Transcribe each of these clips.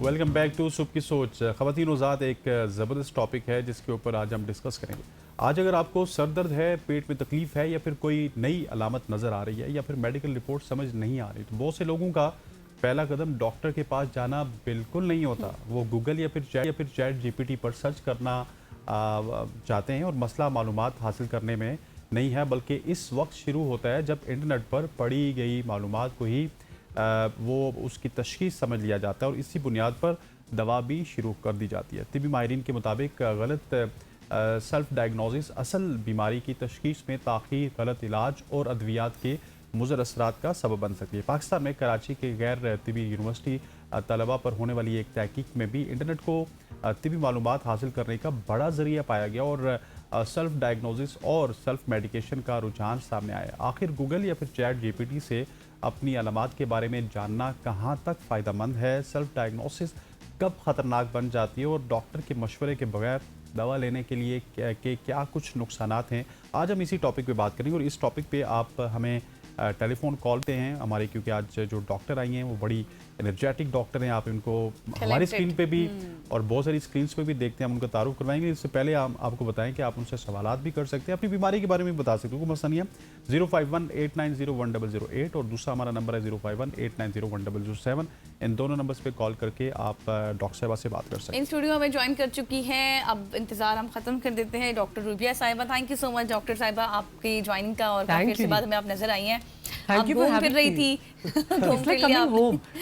Welcome back to सुबह की सोच। ख़वातीन और ज़ात एक ज़बरदस्त टॉपिक है जिसके ऊपर आज हम डिस्कस करेंगे। आज अगर आपको सर दर्द है, पेट में तकलीफ़ है या फिर कोई नई अलामत नज़र आ रही है या फिर मेडिकल रिपोर्ट समझ नहीं आ रही, तो बहुत से लोगों का पहला कदम डॉक्टर के पास जाना बिल्कुल नहीं होता। वो गूगल या फिर चैट जीपीटी पर सर्च करना चाहते हैं और मसला मालूमात हासिल करने में नहीं है, बल्कि इस वक्त शुरू होता है जब इंटरनेट पर पढ़ी गई मालूमात को ही वो उसकी तशख़ीस समझ लिया जाता है और इसी बुनियाद पर दवा भी शुरू कर दी जाती है। तिबी माहिरीन के मुताबिक गलत सेल्फ डायग्नोसिस असल बीमारी की तशख़ीस में ताख़ीर, गलत इलाज और अद्वियात के मुज़र असरात का सबब बन सकती है। पाकिस्तान में कराची के गैर तिबी यूनिवर्सिटी तलबा पर होने वाली एक तहकीक में भी इंटरनेट को तिबी मालूमात हासिल करने का बड़ा ज़रिया पाया गया और सेल्फ डायग्नोसिस और सेल्फ मेडिकेशन का रुझान सामने आया। आखिर गूगल या फिर चैट जीपीटी से अपनी अलामात के बारे में जानना कहाँ तक फ़ायदेमंद है? सेल्फ डायग्नोसिस कब ख़तरनाक बन जाती है और डॉक्टर के मशवरे के बगैर दवा लेने के लिए क्या कुछ नुकसानात हैं? आज हम इसी टॉपिक पे बात करेंगे और इस टॉपिक पे आप हमें टेलीफोन कॉल पे हैं हमारे, क्योंकि आज जो डॉक्टर आई हैं वो बड़ी एनर्जेटिक डॉक्टर हैं। आप इनको हमारी स्क्रीन पे भी और बहुत सारी स्क्रीन्स पे भी देखते हैं, हम उनका तारुफ करवाएंगे। इससे पहले हम आपको बताएं कि आप उनसे सवालात भी कर सकते हैं, अपनी बीमारी के बारे में बता सकते हैं, कोई मसला नहीं है। 051-890-1008 और दूसरा हमारा नंबर है 051-890-1007। इन दोनों नंबर्स पे कॉल करके आप डॉक्टर साहिबा से बात कर सकते हैं। इन स्टूडियो हमें ज्वाइन कर चुकी हैं, अब इंतजार हम खत्म कर देते हैं, डॉक्टर रूबिया साहिबा। Thank you so much doctor साहिबा आपकी ज्वाइनिंग का, और काफी देर बाद हमें आप नजर आई हैं। आप घूम फिर रही थी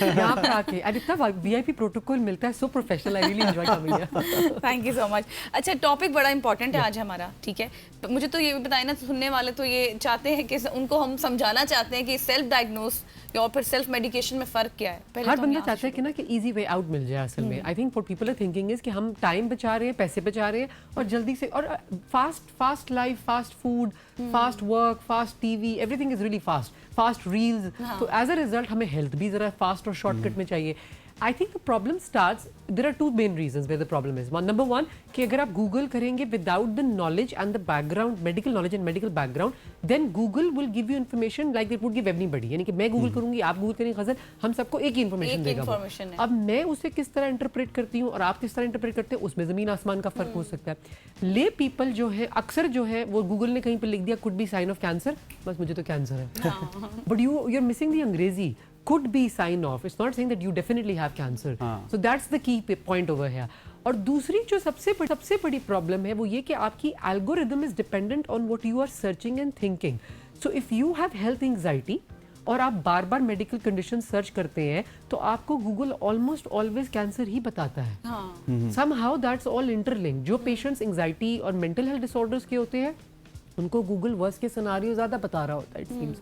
यहाँ पर आके, और इतना वीआईपी प्रोटोकॉल मिलता है, सो professional, I really enjoy coming here. Thank you so much. अच्छा, टॉपिक बड़ा इंपॉर्टेंट है आज हमारा, ठीक है। मुझे तो ये भी बताएं ना, सुनने वाले तो ये चाहते हैं कि उनको हम समझाना चाहते हैं कि सेल्फ डायग्नोस और फिर सेल्फ मेडिकेशन में फ़र्क क्या है। हर बंदा चाहता है कि ना कि इजी वे आउट मिल जाए। असल में I think what people are thinking is कि हम टाइम बचा रहे हैं, पैसे बचा रहे हैं और जल्दी से, और fast life, fast food, fast work, fast TV, everything is really fast reels. तो एज अ रिजल्ट हमें हेल्थ भी जरा फास्ट और शॉर्टकट में चाहिए। I think the problem starts, there are two main reasons where the problem is. Number one, कि अगर आप Google करेंगे without the knowledge and the background, medical knowledge and medical background, then Google will give you information like it would give anybody. यानी कि मैं Google करूंगी, आप Google करेंगे, गजल, हम सबको एक ही information देगा। अब मैं उसे किस तरह इंटरप्रेट करती हूँ और आप किस तरह इंटरप्रेट करते हैं, उसमें ज़मीन आसमान का फर्क हो सकता है। ले पीपल जो है, अक्सर जो है वो Google ने कहीं पर लिख दिया could be sign of cancer, बस मुझे तो कैंसर है। But you're missing the अंग्रेजी could be sign of. It's not saying that you definitely have cancer. So that's the key point over here. और दूसरी जो सबसे बड़ी प्रॉब्लम है वो ये कि आपकी algorithm is dependent on what you are searching and thinking. So if you have health anxiety और आप बार बार मेडिकल कंडीशन सर्च करते हैं तो आपको गूगल ऑलमोस्ट ऑलवेज कैंसर ही बताता है। Somehow that's all interlinked. जो पेशेंट्स एंग्जाइटी और मेंटल हेल्थ डिसऑर्डर्स के होते हैं उनको गूगल वर्स्ट के सिनारियो ज़्यादा बता रहा होता है, इट सीम्स।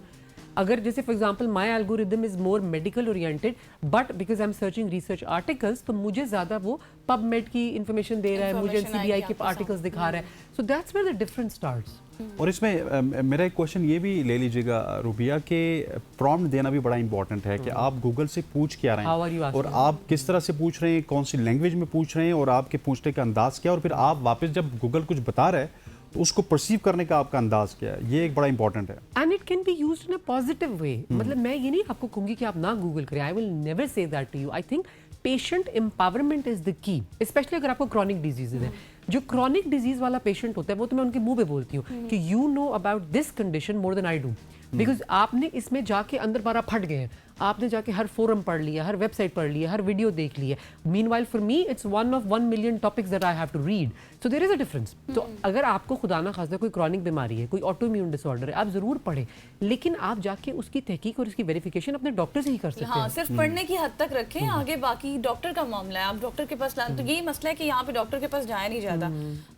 अगर जैसे for example my algorithm is more medical oriented, but because I am searching research articles, तो मुझे ज़्यादा वो पबमेड की इन्फॉर्मेशन दे रहा है, मुझे एनसीबीआई के आर्टिकल्स दिखा रहा है। So that's where the difference starts. और इसमें मेरा एक क्वेश्चन ये भी ले लीजिएगा रूबिया, के प्रॉम्प्ट देना भी बड़ा इंपॉर्टेंट है कि आप गूगल से पूछ क्या रहे हैं और आप किस तरह से पूछ रहे हैं, कौन सी लैंग्वेज में पूछ रहे हैं और आपके पूछने का अंदाज क्या, और फिर आप वापस जब गूगल कुछ बता रहे हैं तो उसको परसीव करने का आपका अंदाज क्या है, ये एक बड़ा इंपॉर्टेंट है। And it can be used in a positive way. मतलब मैं ये नहीं आपको कहूंगी कि आप ना गूगल करें, I will never say that to you. I think patient empowerment is the key, especially अगर आपको क्रॉनिक डिजीजेज है। जो क्रॉनिक डिजीज वाला पेशेंट होता है वो तो मैं उनके मुंह पे बोलती हूँ कि you know about this condition more than I do, because आपने इसमें जाके अंदर बारा फट गए हैं, आपने जाके हर फोरम पढ़ लिया, हर वेबसाइट पढ़ लिया, हर वीडियो देख लिया। Meanwhile for me it's one of 1 million topics that I have to read, so there is a difference. तो अगर आपको खुदा ना खास्ता कोई क्रॉनिक बीमारी है, कोई ऑटोइम्यून डिसऑर्डर है, आप जरूर पढ़ें, लेकिन आप जाके उसकी तहकीक और उसकी वेरिफिकेशन अपने डॉक्टर से ही कर सकते हैं। सिर्फ पढ़ने की हद तक रखें, आगे बाकी डॉक्टर का मामला है, आप डॉक्टर के पास लाएं। तो यही मसला है कि यहाँ पे डॉक्टर के पास जाया नहीं जाता।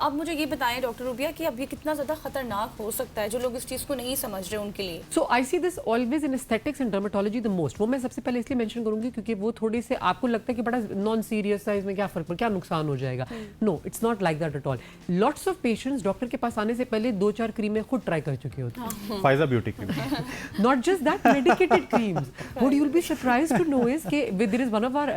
अब मुझे ये बताएं डॉक्टर रूबिया कि अब ये कितना ज्यादा खतरनाक हो सकता है जो लोग इस चीज को नहीं समझ रहे उनके लिए। So I see this always in aesthetics and dermatology the most. वो मैं सबसे पहले इसलिए मेंशन करूंगी क्योंकि वो थोड़ी से आपको लगता है कि बड़ा नॉन सीरियस है, इसमें क्या फर्क पड़, क्या नुकसान हो जाएगा। No, it's not like that at all. Lots of patients doctor के पास आने से पहले 2-4 क्रीमें खुद ट्राई कर चुके होते हैं। Faiza beauty cream, not just that, medicated creams. What you will be surprised to know is कि there is one of our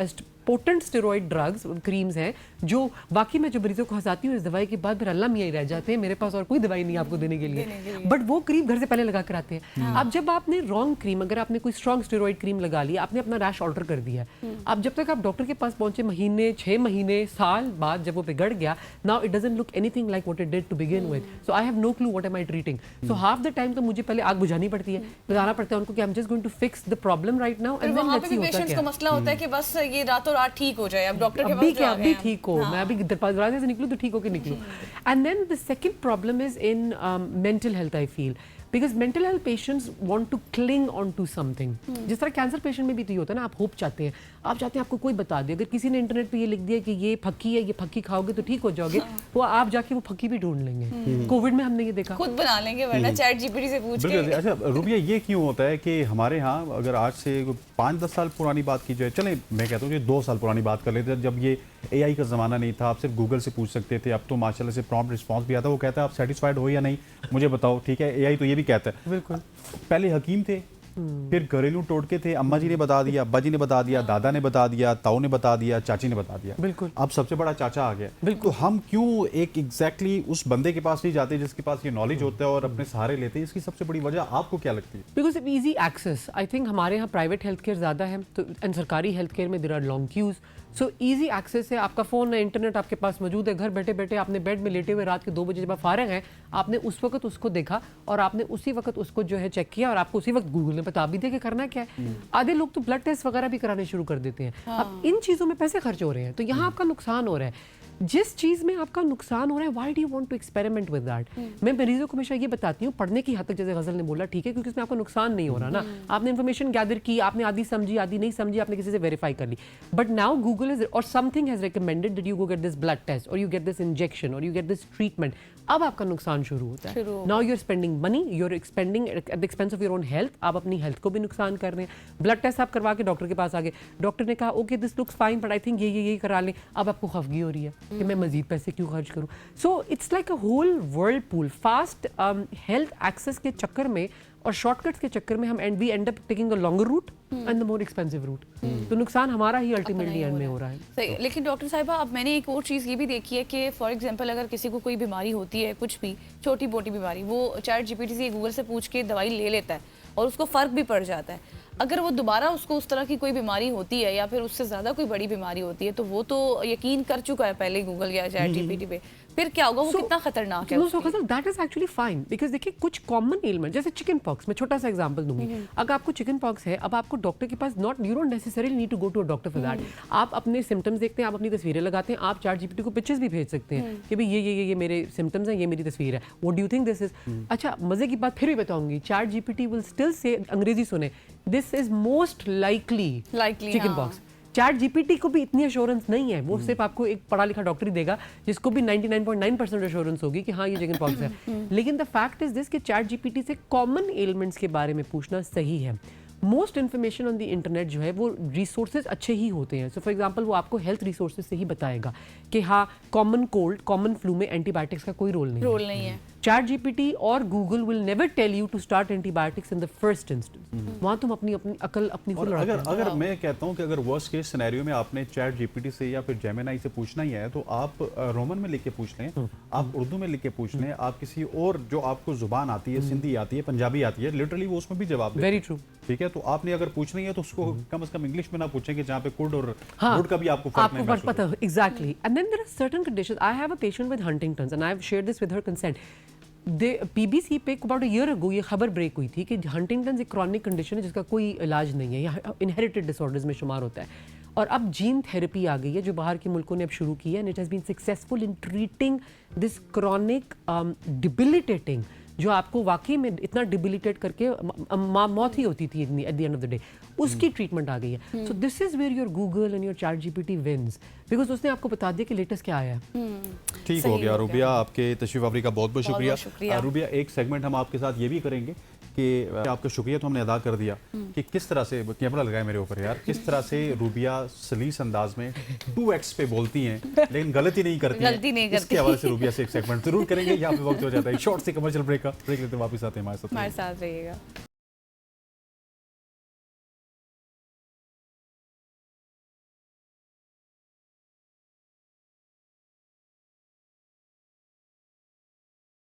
potent steroid drugs creams हैं जो वाकई में जो मरीजों को हंसाती हूँ इस दवाई के बाद फिर अल्लाह मियाँ ही रह जाते हैं, मेरे पास और कोई दवाई नहीं आपको देने के लिए, बट वो क्रीम घर से पहले लगा कर आते हैं। अब जब आपने रॉन्ग क्रीम, अगर आपने कोई स्ट्रॉन्ग स्टेरॉइड क्रीम लगा ली, आपने अपना रैश ऑल्टर कर दिया, अब जब तक आप डॉक्टर के पास पहुंचे महीने, 6 महीने, साल बाद जब वो बिगड़ गया, now it doesn't look anything like what it did to begin with, so I have no clue what am I treating. So half the time तो मुझे पहले आग बुझानी पड़ती है, बताना पड़ता है उनको कि I am just going to fix the problem right now, and then let's see होता पेशेंट्स क्या को मसला होता है कि बस ये रातों रात ठीक हो जाए, अब डॉक्टर के अभी पास क्या जा अभी रहे हैं। ठीक हो, मैं अभी दरवाजे से निकलूं तो ठीक होके निकलूं। And then the second problem is in mental health I feel, because mental health patients want to cling on to something. जिस तरह कैंसर पेशेंट में भी तो ये होता है ना, आप होप चाहते हैं, आप चाहते हैं आपको कोई बता दे, अगर किसी ने इंटरनेट पे ये लिख दिया कि ये फक्की है, ये फक्की खाओगे तो ठीक हो जाओगे, वो आप जाके वो फक्की भी ढूंढ लेंगे। कोविड में हमने ये देखा, खुद बना लेंगे वरना चैट जीपीटी से पूछ के। बिल्कुल। अच्छा रुबिया, ये क्यों होता है कि हमारे यहाँ अगर आज से 5-10 साल पुरानी बात की जाए, चलें मैं कहता हूँ कि 2 साल पुरानी बात कर लेते हैं, जब ये AI का ज़माना नहीं था, आप सिर्फ गूगल से पूछ सकते थे, अब तो माशाल्लाह से प्रॉम्प्ट रिस्पांस भी आता है, वो कहता है आप सेटिस्फाइड हो या नहीं मुझे बताओ, ठीक है। AI तो ये भी कहता है। बिल्कुल। पहले हकीम थे, फिर घरेलू टोटके थे, अम्मा जी ने बता दिया, अब्बा जी ने बता दिया, दादा ने बता दिया, ताऊ ने बता दिया, चाची ने बता दिया, बिल्कुल। अब सबसे बड़ा चाचा आ गया। बिल्कुल। तो हम क्यों एक एग्जैक्टली उस बंदे के पास नहीं जाते जिसके पास ये नॉलेज होता है और अपने सहारे लेते हैं? इसकी सबसे बड़ी वजह आपको क्या लगती है? Because of easy access. I think हमारे यहाँ प्राइवेट हेल्थ केयर ज़्यादा है, तो एंड सरकारी हेल्थ केयर में there are long queues, so easy access है, आपका फ़ोन है, इंटरनेट आपके पास मौजूद है, घर बैठे बैठे आपने बेड में लेटे हुए रात के 2 बजे जब आप फारिग हैं, आपने उस वक्त उसको देखा और आपने उसी वक्त उसको जो है चेक किया और आपको उसी वक्त गूगल ने बता भी दिया कि करना क्या है। आधे लोग तो ब्लड टेस्ट वगैरह भी कराने शुरू कर देते हैं। अब इन चीज़ों में पैसे खर्च हो रहे हैं, तो यहाँ आपका नुकसान हो रहा है। जिस चीज़ में आपका नुकसान हो रहा है, why do you want to experiment with that? मैं मरीजों को हमेशा ये बताती हूँ, पढ़ने की हद तक जैसे गजल ने बोला ठीक है, क्योंकि इसमें आपको नुकसान नहीं हो रहा ना, आपने इन्फॉर्मेशन गैदर की, आपने आधी समझी आधी नहीं समझी, आपने किसी से वेरीफाई कर ली, but now Google is or something has recommended that you go get this blood test or you get this injection or you get this treatment. अब आपका नुकसान शुरू होता है। Now you are spending money, you are expending at the expense of your own health, आप अपनी health को भी नुकसान कर रहे हैं। ब्लड टेस्ट आप करवा के डॉक्टर के पास आ गए, डॉक्टर ने कहा okay this looks fine but I think ये करा लें, अब आपको खफगी हो रही है कि मैं मजीद पैसे क्यों खर्च करूं। So it's like a whole world pool. Fast health access के चक्कर में और शॉर्टकट्स के चक्कर में हम we end up taking a longer route and the more expensive route, तो नुकसान हमारा ही अल्टीमेटली एंड में हो रहा है। सही। लेकिन डॉक्टर साहिबा, अब मैंने एक और चीज़ ये भी देखी है कि फॉर एग्जांपल अगर किसी को कोई बीमारी होती है, कुछ भी छोटी मोटी बीमारी, वो चैट जीपीटी से गूगल से पूछ के दवाई ले लेता है और उसको फ़र्क भी पड़ जाता है। अगर वो दोबारा उसको उस तरह की कोई बीमारी होती है या फिर उससे ज़्यादा कोई बड़ी बीमारी होती है, तो वो तो यकीन कर चुका है पहले गूगल या चैट जीपीटी पे, फिर क्या होगा? वो कितना खतरनाक है? That is actually fine, because देखिए कुछ कॉमन एलिमेंट जैसे चिकन पॉक्स, मैं छोटा सा एग्जांपल दूंगी। अगर आपको चिकन पॉक्स है, अब आपको डॉक्टर के पास you don't necessarily need to go to a doctor for that. आप अपने सिम्टम्स देखते हैं, आप अपनी तस्वीरें लगाते हैं, आप चैट जीपीटी को पिक्चर्स भी भेज सकते हैं कि भाई ये मेरे सिम्टम्स हैं, ये मेरी तस्वीर है, what do you think this is. अच्छा, मजे की बात फिर भी बताऊंगी, chat GPT will still say, अंग्रेजी सुने, this is most likely chicken pox. Chat GPT को भी इतनी एश्योरेंस नहीं है, वो सिर्फ आपको एक पढ़ा लिखा डॉक्टर ही देगा जिसको भी 99.9% एश्योरेंस होगी कि हाँ ये चिकन पॉक्स है। लेकिन द फैक्ट इज दिस कि चैट जीपीटी से कॉमन एलिमेंट्स के बारे में पूछना सही है। Most information on the internet जो है वो रिसोर्सेज अच्छे ही होते हैं। सो फॉर एग्जांपल वो आपको हेल्थ रिसोर्सेज से ही बताएगा कि हाँ कॉमन कोल्ड, कॉमन फ्लू में एंटीबायोटिक्स का कोई रोल नहीं है। चैट जीपीटी और Google will never tell you to start antibiotics in the first instance. वहाँ तुम अपनी अकल अपनी और अगर मैं कहता हूँ कि अगर वर्स्ट केस सिनेरियो में आपने चैट जीपीटी से या फिर जेमिनाई से पूछना ही है, तो आप रोमन में लिख के पूछ लें, आप उर्दू में लिख के पूछ लें, आप किसी और जो आपको जुबान आती है, सिंधी आती है, पंजाबी आती है, लिटरली वो उसमें भी जवाब देते हैं। Very true. ठीक है, तो आपने अगर पूछना ही है तो उसको कम से कम इंग्लिश में ना पूछें कि जहाँ पे कुर्ड और वुड का भी आपको फर्क पता हो। Exactly. And then there are certain conditions. I have a patient with Huntington's and I have shared this with her consent. PBC पे अबाउट अ ईयर अगो ये खबर ब्रेक हुई थी कि हंटिंगटन एक क्रॉनिक कंडीशन है जिसका कोई इलाज नहीं है, या इनहेरिटेड डिसऑर्डर्स में शुमार होता है, और अब जीन थेरेपी आ गई है जो बाहर के मुल्कों ने अब शुरू की है, and it has been successful in treating this chronic debilitating, जो आपको वाकई में इतना डिबिलिटेट करके मौत ही होती थी at the end of the day, उसकी ट्रीटमेंट आ गई है। So this is where your Google and your Chat GPT wins, because उसने आपको बता दिया कि लेटेस्ट क्या आया है। ठीक हो गया रुबिया, आपके तशरीफ आवरी का बहुत बहुत शुक्रिया। रुबिया, एक सेगमेंट हम आपके साथ ये भी करेंगे कि आपका शुक्रिया तो हमने अदा कर दिया कि किस तरह से, कैमरा लगाए मेरे ऊपर यार, किस तरह से रुबिया सलीस अंदाज में 2x पे बोलती हैं लेकिन गलती नहीं करती। इसके हवाले से रुबिया से एक सेगमेंट जरूर करेंगे। यहाँ पे वक्त हो जाता है शॉर्ट से कमर्शियल ब्रेक का, ब्रेक लेते वापस आते हैं हमारे साथ रहिएगा।